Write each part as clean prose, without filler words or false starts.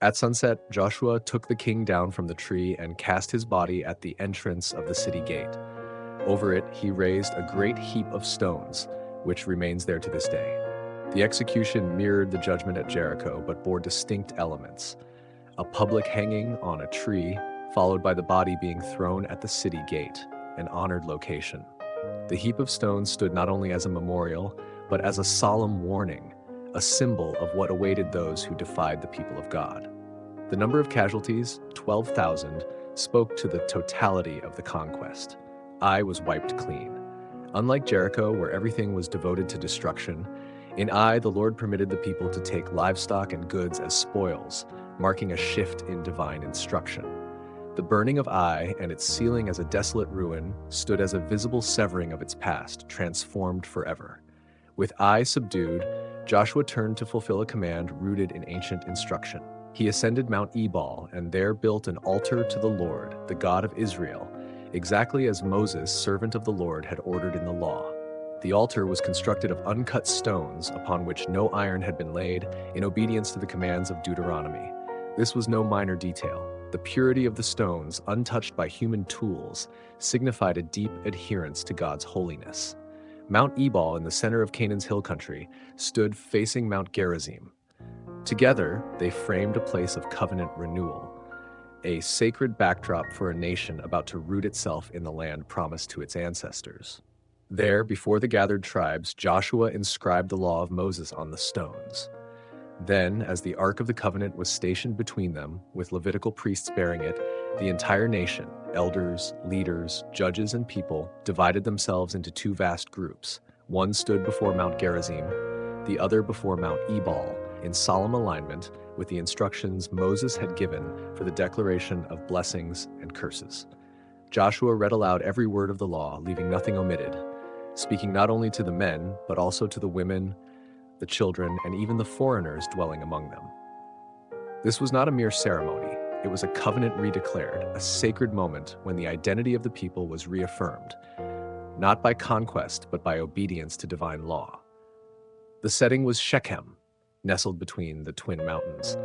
At sunset, Joshua took the king down from the tree and cast his body at the entrance of the city gate. Over it, he raised a great heap of stones, which remains there to this day. The execution mirrored the judgment at Jericho, but bore distinct elements. A public hanging on a tree, followed by the body being thrown at the city gate, an honored location. The heap of stones stood not only as a memorial, but as a solemn warning, a symbol of what awaited those who defied the people of God. The number of casualties, 12,000, spoke to the totality of the conquest. Ai was wiped clean. Unlike Jericho, where everything was devoted to destruction, in Ai the Lord permitted the people to take livestock and goods as spoils, marking a shift in divine instruction. The burning of Ai and its sealing as a desolate ruin stood as a visible severing of its past, transformed forever. With Ai subdued, Joshua turned to fulfill a command rooted in ancient instruction. He ascended Mount Ebal and there built an altar to the Lord, the God of Israel, exactly as Moses, servant of the Lord, had ordered in the law. The altar was constructed of uncut stones upon which no iron had been laid, in obedience to the commands of Deuteronomy. This was no minor detail. The purity of the stones, untouched by human tools, signified a deep adherence to God's holiness. Mount Ebal, in the center of Canaan's hill country, stood facing Mount Gerizim. Together, they framed a place of covenant renewal, a sacred backdrop for a nation about to root itself in the land promised to its ancestors. There, before the gathered tribes, Joshua inscribed the law of Moses on the stones. Then, as the Ark of the Covenant was stationed between them, with Levitical priests bearing it, the entire nation, elders, leaders, judges, and people, divided themselves into two vast groups. One stood before Mount Gerizim, the other before Mount Ebal, in solemn alignment with the instructions Moses had given for the declaration of blessings and curses. Joshua read aloud every word of the law, leaving nothing omitted, speaking not only to the men, but also to the women, the children, and even the foreigners dwelling among them. This was not a mere ceremony. It was a covenant redeclared, a sacred moment when the identity of the people was reaffirmed, not by conquest, but by obedience to divine law. The setting was Shechem, nestled between the twin mountains,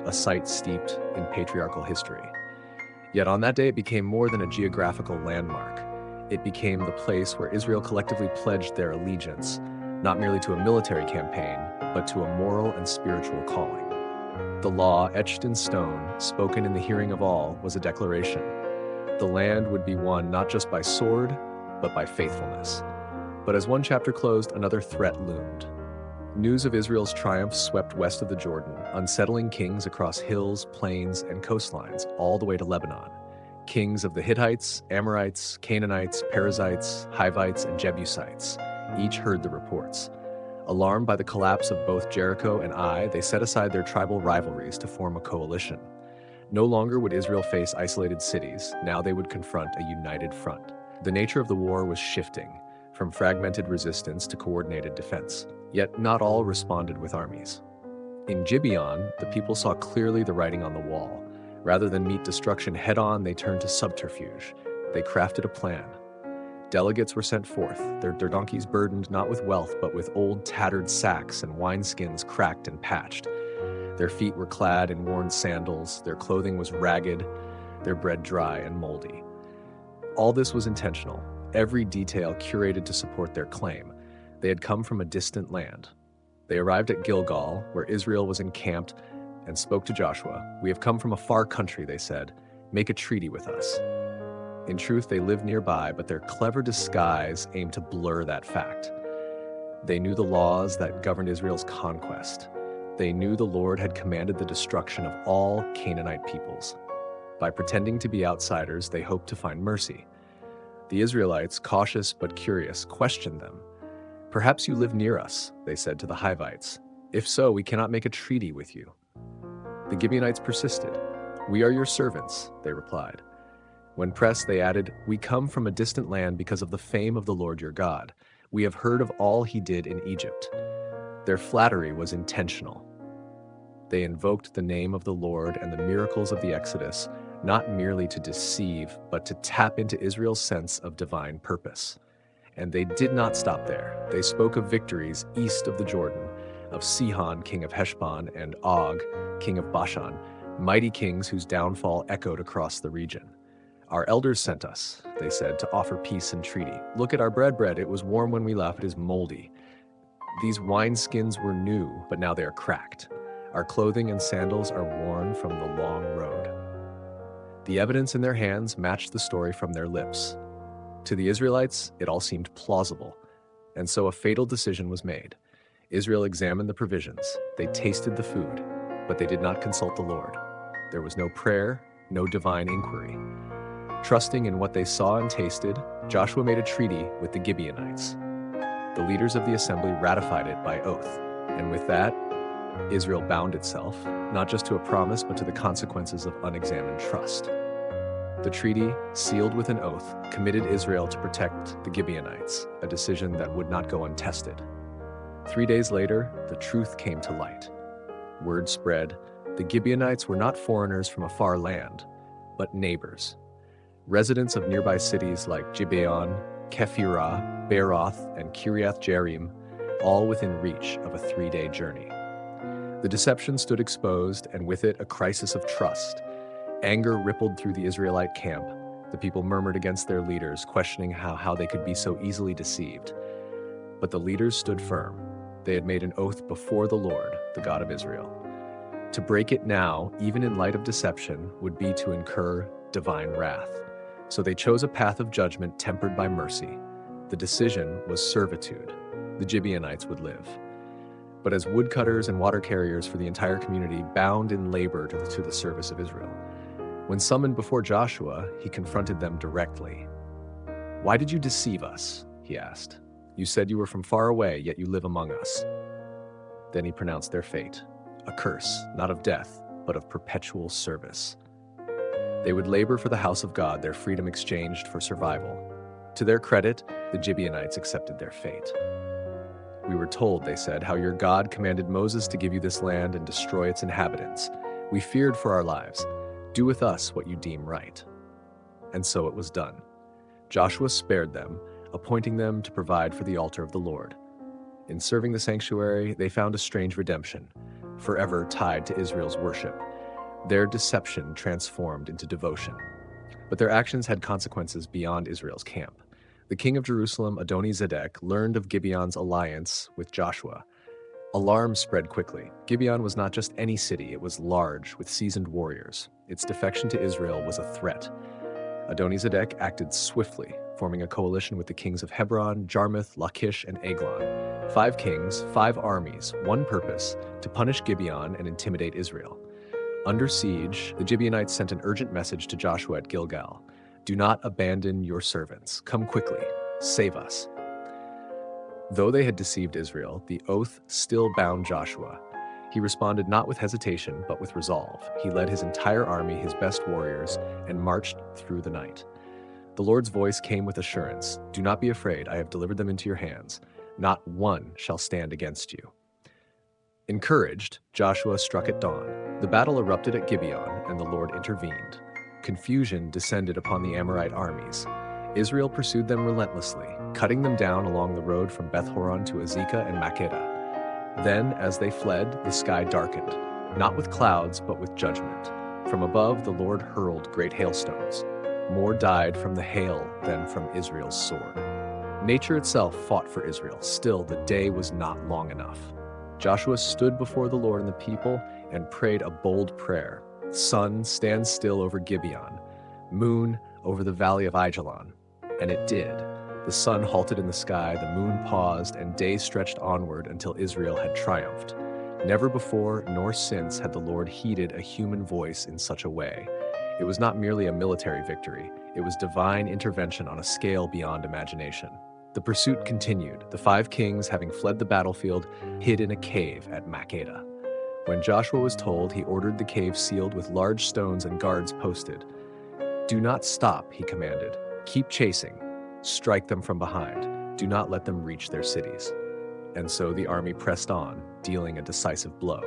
a site steeped in patriarchal history. Yet on that day, it became more than a geographical landmark. It became the place where Israel collectively pledged their allegiance, not merely to a military campaign, but to a moral and spiritual calling. The law, etched in stone, spoken in the hearing of all, was a declaration. The land would be won not just by sword, but by faithfulness. But as one chapter closed, another threat loomed. News of Israel's triumph swept west of the Jordan, unsettling kings across hills, plains, and coastlines, all the way to Lebanon. Kings of the Hittites, Amorites, Canaanites, Perizzites, Hivites, and Jebusites. Each heard the reports. Alarmed by the collapse of both Jericho and Ai, they set aside their tribal rivalries to form a coalition. No longer would Israel face isolated cities, now they would confront a united front. The nature of the war was shifting, from fragmented resistance to coordinated defense. Yet not all responded with armies. In Gibeon, the people saw clearly the writing on the wall. Rather than meet destruction head-on, they turned to subterfuge. They crafted a plan. Delegates were sent forth, their donkeys burdened not with wealth, but with old tattered sacks and wineskins cracked and patched. Their feet were clad in worn sandals, their clothing was ragged, their bread dry and moldy. All this was intentional, every detail curated to support their claim. They had come from a distant land. They arrived at Gilgal, where Israel was encamped, and spoke to Joshua. "We have come from a far country," they said. "Make a treaty with us." In truth, they lived nearby, but their clever disguise aimed to blur that fact. They knew the laws that governed Israel's conquest. They knew the Lord had commanded the destruction of all Canaanite peoples. By pretending to be outsiders, they hoped to find mercy. The Israelites, cautious but curious, questioned them. "Perhaps you live near us," they said to the Hivites. "If so, we cannot make a treaty with you." The Gibeonites persisted. "We are your servants," they replied. When pressed, they added, "We come from a distant land because of the fame of the Lord your God. We have heard of all he did in Egypt." Their flattery was intentional. They invoked the name of the Lord and the miracles of the Exodus, not merely to deceive, but to tap into Israel's sense of divine purpose. And they did not stop there. They spoke of victories east of the Jordan, of Sihon, king of Heshbon, and Og, king of Bashan, mighty kings whose downfall echoed across the region. Our elders sent us, they said, to offer peace and treaty. Look at our bread. It was warm when we left. It is moldy. These wineskins were new, but now they are cracked. Our clothing and sandals are worn from the long road. The evidence in their hands matched the story from their lips. To the Israelites, it all seemed plausible, and so a fatal decision was made. Israel examined the provisions. They tasted the food, but they did not consult the Lord. There was no prayer, no divine inquiry. Trusting in what they saw and tasted, Joshua made a treaty with the Gibeonites. The leaders of the assembly ratified it by oath, and with that, Israel bound itself, not just to a promise, but to the consequences of unexamined trust. The treaty, sealed with an oath, committed Israel to protect the Gibeonites, a decision that would not go untested. 3 days later, the truth came to light. Word spread, the Gibeonites were not foreigners from a far land, but neighbors. Residents of nearby cities like Gibeon, Kephirah, Beeroth, and Kiriath Jearim, all within reach of a 3-day journey. The deception stood exposed, and with it a crisis of trust. Anger rippled through the Israelite camp. The people murmured against their leaders, questioning how they could be so easily deceived. But the leaders stood firm. They had made an oath before the Lord, the God of Israel. To break it now, even in light of deception, would be to incur divine wrath. So they chose a path of judgment tempered by mercy. The decision was servitude. The Gibeonites would live. But as woodcutters and water carriers for the entire community, bound in labor to the service of Israel. When summoned before Joshua, he confronted them directly. "Why did you deceive us?" he asked. "You said you were from far away, yet you live among us." Then he pronounced their fate, a curse, not of death, but of perpetual service. They would labor for the house of God, their freedom exchanged for survival. To their credit, the Gibeonites accepted their fate. "We were told," they said, "how your God commanded Moses to give you this land and destroy its inhabitants. We feared for our lives. Do with us what you deem right." And so it was done. Joshua spared them, appointing them to provide for the altar of the Lord. In serving the sanctuary, they found a strange redemption, forever tied to Israel's worship. Their deception transformed into devotion. But their actions had consequences beyond Israel's camp. The king of Jerusalem, Adoni-Zedek, learned of Gibeon's alliance with Joshua. Alarm spread quickly. Gibeon was not just any city, it was large, with seasoned warriors. Its defection to Israel was a threat. Adoni-Zedek acted swiftly, forming a coalition with the kings of Hebron, Jarmuth, Lachish, and Eglon. 5 kings, 5 armies, one purpose: to punish Gibeon and intimidate Israel. Under siege, the Gibeonites sent an urgent message to Joshua at Gilgal. "Do not abandon your servants. Come quickly. Save us." Though they had deceived Israel, the oath still bound Joshua. He responded not with hesitation, but with resolve. He led his entire army, his best warriors, and marched through the night. The Lord's voice came with assurance. "Do not be afraid. I have delivered them into your hands. Not one shall stand against you." Encouraged, Joshua struck at dawn. The battle erupted at Gibeon, and the Lord intervened. Confusion descended upon the Amorite armies. Israel pursued them relentlessly, cutting them down along the road from Beth-horon to Azekah and Makkedah. Then, as they fled, the sky darkened, not with clouds, but with judgment. From above, the Lord hurled great hailstones. More died from the hail than from Israel's sword. Nature itself fought for Israel. Still, the day was not long enough. Joshua stood before the Lord and the people and prayed a bold prayer. "Sun, stand still over Gibeon. Moon, over the valley of Aijalon." And it did. The sun halted in the sky, the moon paused, and day stretched onward until Israel had triumphed. Never before nor since had the Lord heeded a human voice in such a way. It was not merely a military victory. It was divine intervention on a scale beyond imagination. The pursuit continued, the 5 kings, having fled the battlefield, hid in a cave at Makkedah. When Joshua was told, he ordered the cave sealed with large stones and guards posted. "Do not stop," he commanded. "Keep chasing. Strike them from behind. Do not let them reach their cities." And so the army pressed on, dealing a decisive blow.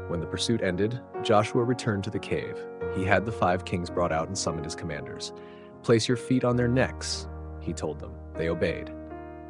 When the pursuit ended, Joshua returned to the cave. He had the 5 kings brought out and summoned his commanders. "Place your feet on their necks," he told them. They obeyed.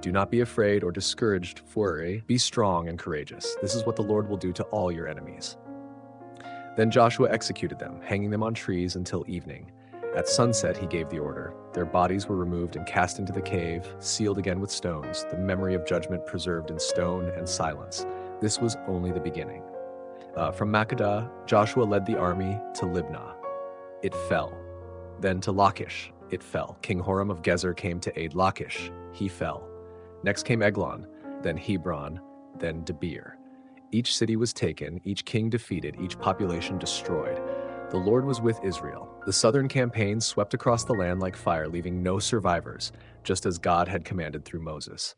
Do not be afraid or discouraged, be strong and courageous. This is what the Lord will do to all your enemies. Then Joshua executed them, hanging them on trees until evening. At sunset he gave the order. Their bodies were removed and cast into the cave, sealed again with stones, the memory of judgment preserved in stone and silence. This was only the beginning. From Makkedah, Joshua led the army to Libnah. It fell. Then to Lachish. It fell. King Horam of Gezer came to aid Lachish. He fell. Next came Eglon, then Hebron, then Debir. Each city was taken, each king defeated, each population destroyed. The Lord was with Israel. The southern campaign swept across the land like fire, leaving no survivors, just as God had commanded through Moses.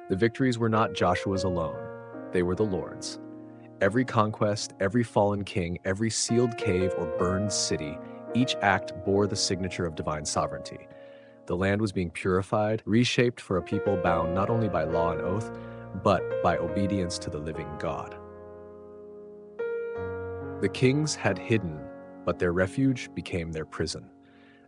The victories were not Joshua's alone. They were the Lord's. Every conquest, every fallen king, every sealed cave or burned city, each act bore the signature of divine sovereignty. The land was being purified, reshaped for a people bound not only by law and oath, but by obedience to the living God. The kings had hidden, but their refuge became their prison.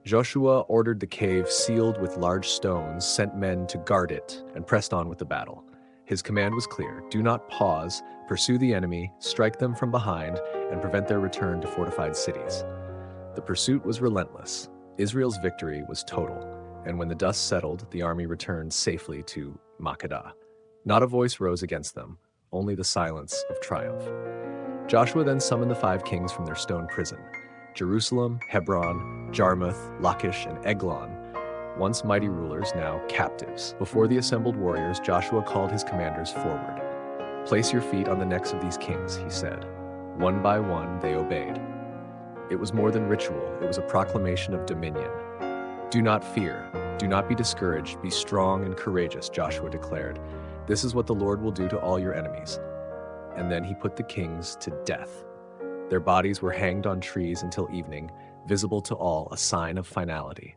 Joshua ordered the cave sealed with large stones, sent men to guard it, and pressed on with the battle. His command was clear: do not pause, pursue the enemy, strike them from behind, and prevent their return to fortified cities. The pursuit was relentless. Israel's victory was total, and when the dust settled, the army returned safely to Makkedah. Not a voice rose against them, only the silence of triumph. Joshua then summoned the 5 kings from their stone prison: Jerusalem, Hebron, Jarmuth, Lachish, and Eglon, once mighty rulers, now captives. Before the assembled warriors, Joshua called his commanders forward. "Place your feet on the necks of these kings," he said. One by one, they obeyed. It was more than ritual, it was a proclamation of dominion. "Do not fear, do not be discouraged, be strong and courageous," Joshua declared. "This is what the Lord will do to all your enemies." And then he put the kings to death. Their bodies were hanged on trees until evening, visible to all, a sign of finality.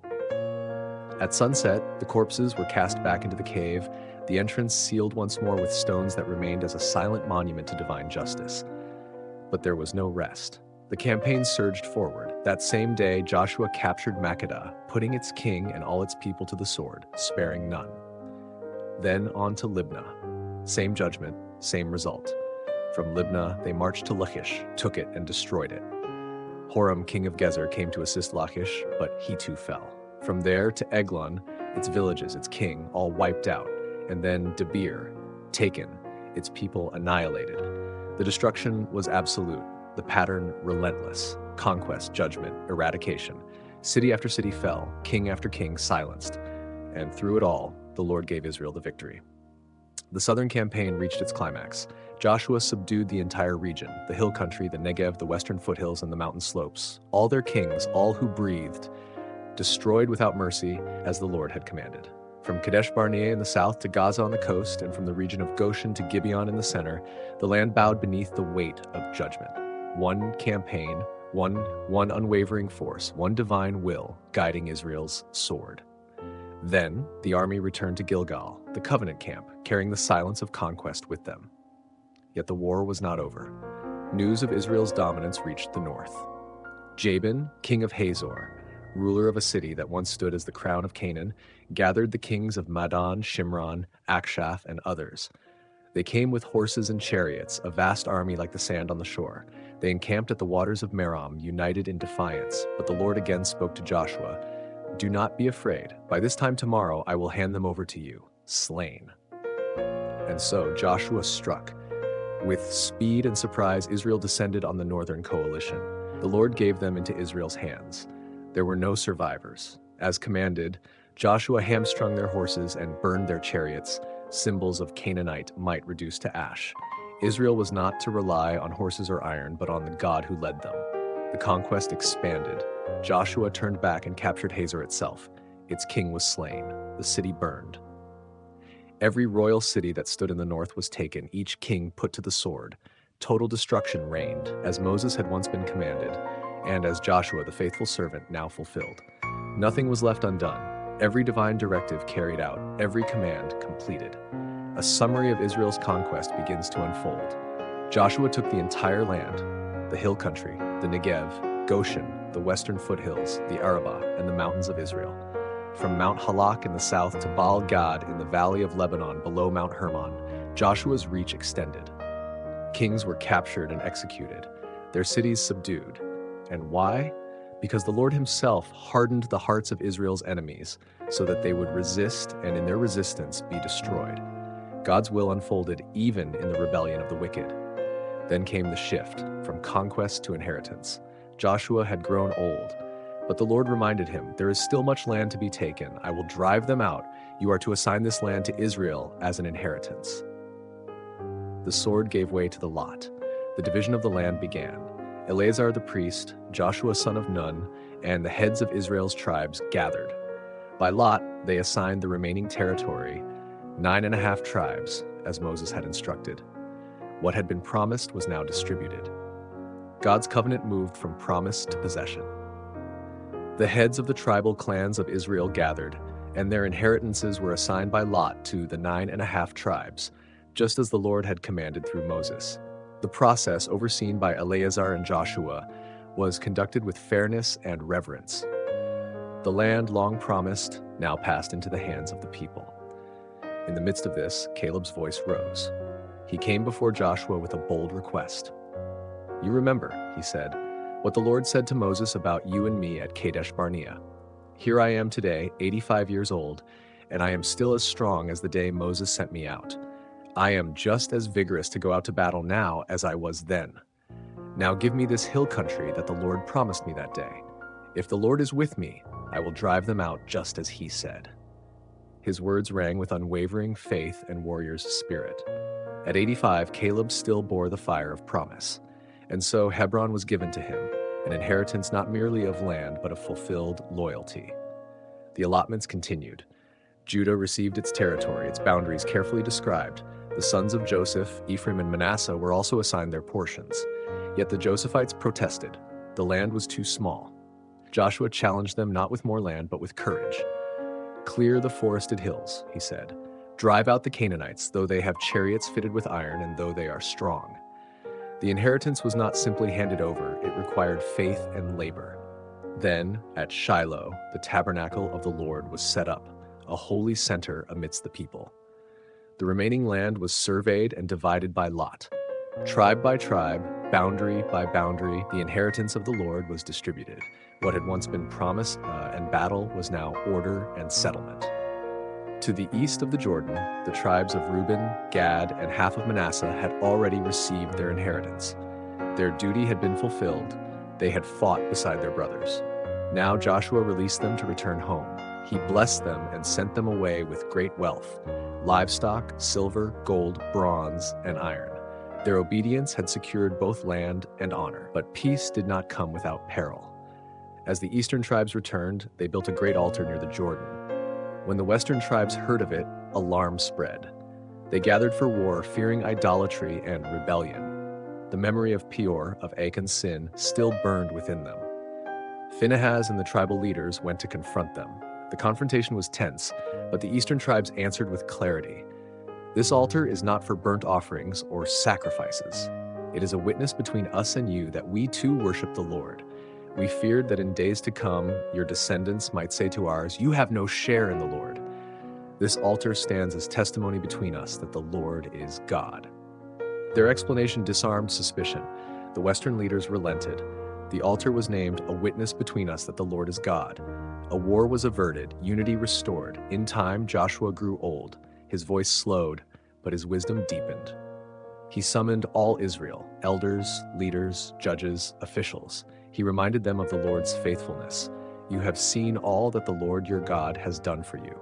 At sunset, the corpses were cast back into the cave, the entrance sealed once more with stones that remained as a silent monument to divine justice. But there was no rest. The campaign surged forward. That same day, Joshua captured Makkedah, putting its king and all its people to the sword, sparing none. Then on to Libnah. Same judgment, same result. From Libnah, they marched to Lachish, took it, and destroyed it. Horam, king of Gezer, came to assist Lachish, but he too fell. From there to Eglon, its villages, its king, all wiped out, and then Debir, taken, its people annihilated. The destruction was absolute, the pattern relentless: conquest, judgment, eradication. City after city fell, king after king silenced, and through it all, the Lord gave Israel the victory. The southern campaign reached its climax. Joshua subdued the entire region, the hill country, the Negev, the western foothills, and the mountain slopes. All their kings, all who breathed, destroyed without mercy as the Lord had commanded. From Kadesh Barnea in the south to Gaza on the coast, and from the region of Goshen to Gibeon in the center, the land bowed beneath the weight of judgment. One campaign, one unwavering force, one divine will guiding Israel's sword. Then the army returned to Gilgal, the covenant camp, carrying the silence of conquest with them. Yet the war was not over. News of Israel's dominance reached the north. Jabin, king of Hazor, ruler of a city that once stood as the crown of Canaan, gathered the kings of Madon, Shimron, Akshaph, and others. They came with horses and chariots, a vast army like the sand on the shore. They encamped at the waters of Merom, united in defiance. But the Lord again spoke to Joshua: "Do not be afraid. By this time tomorrow I will hand them over to you, slain." And so Joshua struck. With speed and surprise, Israel descended on the northern coalition. The Lord gave them into Israel's hands. There were no survivors. As commanded, Joshua hamstrung their horses and burned their chariots, symbols of Canaanite might reduced to ash. Israel was not to rely on horses or iron, but on the God who led them. The conquest expanded. Joshua turned back and captured Hazor itself. Its king was slain. The city burned. Every royal city that stood in the north was taken, each king put to the sword. Total destruction reigned, as Moses had once been commanded, and as Joshua, the faithful servant, now fulfilled. Nothing was left undone. Every divine directive carried out, every command completed. A summary of Israel's conquest begins to unfold. Joshua took the entire land, the hill country, the Negev, Goshen, the western foothills, the Arabah, and the mountains of Israel. From Mount Halak in the south to Baal Gad in the valley of Lebanon below Mount Hermon, Joshua's reach extended. Kings were captured and executed, their cities subdued. And why? Because the Lord himself hardened the hearts of Israel's enemies so that they would resist and in their resistance be destroyed. God's will unfolded even in the rebellion of the wicked. Then came the shift from conquest to inheritance. Joshua had grown old, but the Lord reminded him, "There is still much land to be taken. I will drive them out. You are to assign this land to Israel as an inheritance." The sword gave way to the lot. The division of the land began. Eleazar the priest, Joshua son of Nun, and the heads of Israel's tribes gathered. By lot, they assigned the remaining territory, 9.5 tribes, as Moses had instructed. What had been promised was now distributed. God's covenant moved from promise to possession. The heads of the tribal clans of Israel gathered, and their inheritances were assigned by lot to the 9.5 tribes, just as the Lord had commanded through Moses. The process, overseen by Eleazar and Joshua, was conducted with fairness and reverence. The land long promised now passed into the hands of the people. In the midst of this, Caleb's voice rose. He came before Joshua with a bold request. "You remember," he said, "what the Lord said to Moses about you and me at Kadesh Barnea. Here I am today, 85 years old, and I am still as strong as the day Moses sent me out. I am just as vigorous to go out to battle now as I was then. Now give me this hill country that the Lord promised me that day. If the Lord is with me, I will drive them out just as he said." His words rang with unwavering faith and warrior's spirit. At 85, Caleb still bore the fire of promise. And so Hebron was given to him, an inheritance not merely of land but of fulfilled loyalty. The allotments continued. Judah received its territory, its boundaries carefully described. The sons of Joseph, Ephraim and Manasseh, were also assigned their portions. Yet the Josephites protested. The land was too small. Joshua challenged them not with more land, but with courage. "Clear the forested hills," he said. "Drive out the Canaanites, though they have chariots fitted with iron and though they are strong." The inheritance was not simply handed over, it required faith and labor. Then, at Shiloh, the tabernacle of the Lord was set up, a holy center amidst the people. The remaining land was surveyed and divided by lot. Tribe by tribe, boundary by boundary, the inheritance of the Lord was distributed. What had once been promise and battle was now order and settlement. To the east of the Jordan, the tribes of Reuben, Gad, and half of Manasseh had already received their inheritance. Their duty had been fulfilled. They had fought beside their brothers. Now Joshua released them to return home. He blessed them and sent them away with great wealth: livestock, silver, gold, bronze, and iron. Their obedience had secured both land and honor, but peace did not come without peril. As the eastern tribes returned, they built a great altar near the Jordan. When the western tribes heard of it, alarm spread. They gathered for war, fearing idolatry and rebellion. The memory of Peor, of Achan's sin, still burned within them. Phinehas and the tribal leaders went to confront them. The confrontation was tense, but the eastern tribes answered with clarity. "This altar is not for burnt offerings or sacrifices. It is a witness between us and you that we too worship the Lord. We feared that in days to come, your descendants might say to ours, 'You have no share in the Lord.' This altar stands as testimony between us that the Lord is God." Their explanation disarmed suspicion. The Western leaders relented. The altar was named a witness between us that the Lord is God. A war was averted, unity restored. In time, Joshua grew old. His voice slowed, but his wisdom deepened. He summoned all Israel, elders, leaders, judges, officials. He reminded them of the Lord's faithfulness. "You have seen all that the Lord your God has done for you.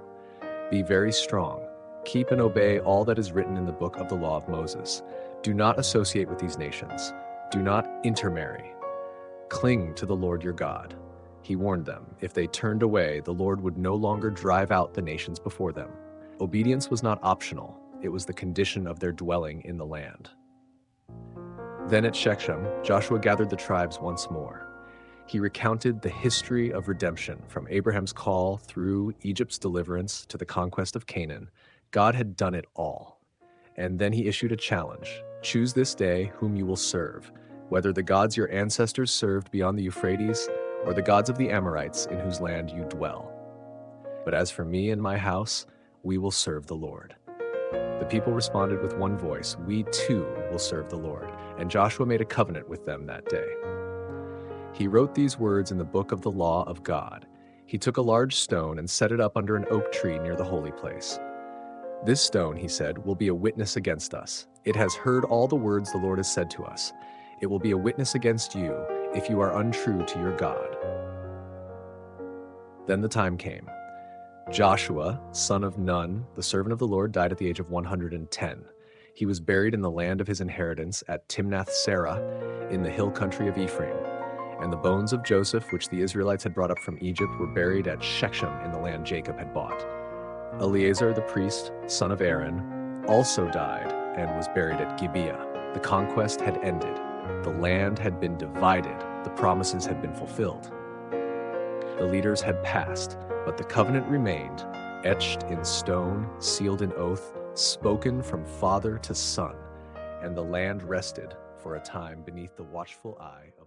Be very strong. Keep and obey all that is written in the book of the law of Moses. Do not associate with these nations. Do not intermarry. Cling to the Lord your God." He warned them, if they turned away, the Lord would no longer drive out the nations before them. Obedience was not optional. It was the condition of their dwelling in the land. Then at Shechem, Joshua gathered the tribes once more. He recounted the history of redemption from Abraham's call through Egypt's deliverance to the conquest of Canaan. God had done it all. And then he issued a challenge. "Choose this day whom you will serve, whether the gods your ancestors served beyond the Euphrates or the gods of the Amorites in whose land you dwell." But as for me and my house, we will serve the Lord." The people responded with one voice, "We too will serve the Lord." And Joshua made a covenant with them that day. He wrote these words in the book of the law of God. He took a large stone and set it up under an oak tree near the holy place. "This stone," he said, "will be a witness against us. It has heard all the words the Lord has said to us. It will be a witness against you if you are untrue to your God." Then the time came. Joshua, son of Nun, the servant of the Lord, died at the age of 110. He was buried in the land of his inheritance at Timnath-Serah in the hill country of Ephraim. And the bones of Joseph, which the Israelites had brought up from Egypt, were buried at Shechem in the land Jacob had bought. Eleazar the priest, son of Aaron, also died and was buried at Gibeah. The conquest had ended. The land had been divided. The promises had been fulfilled. The leaders had passed, but the covenant remained, etched in stone, sealed in oath, spoken from father to son, and the land rested for a time beneath the watchful eye of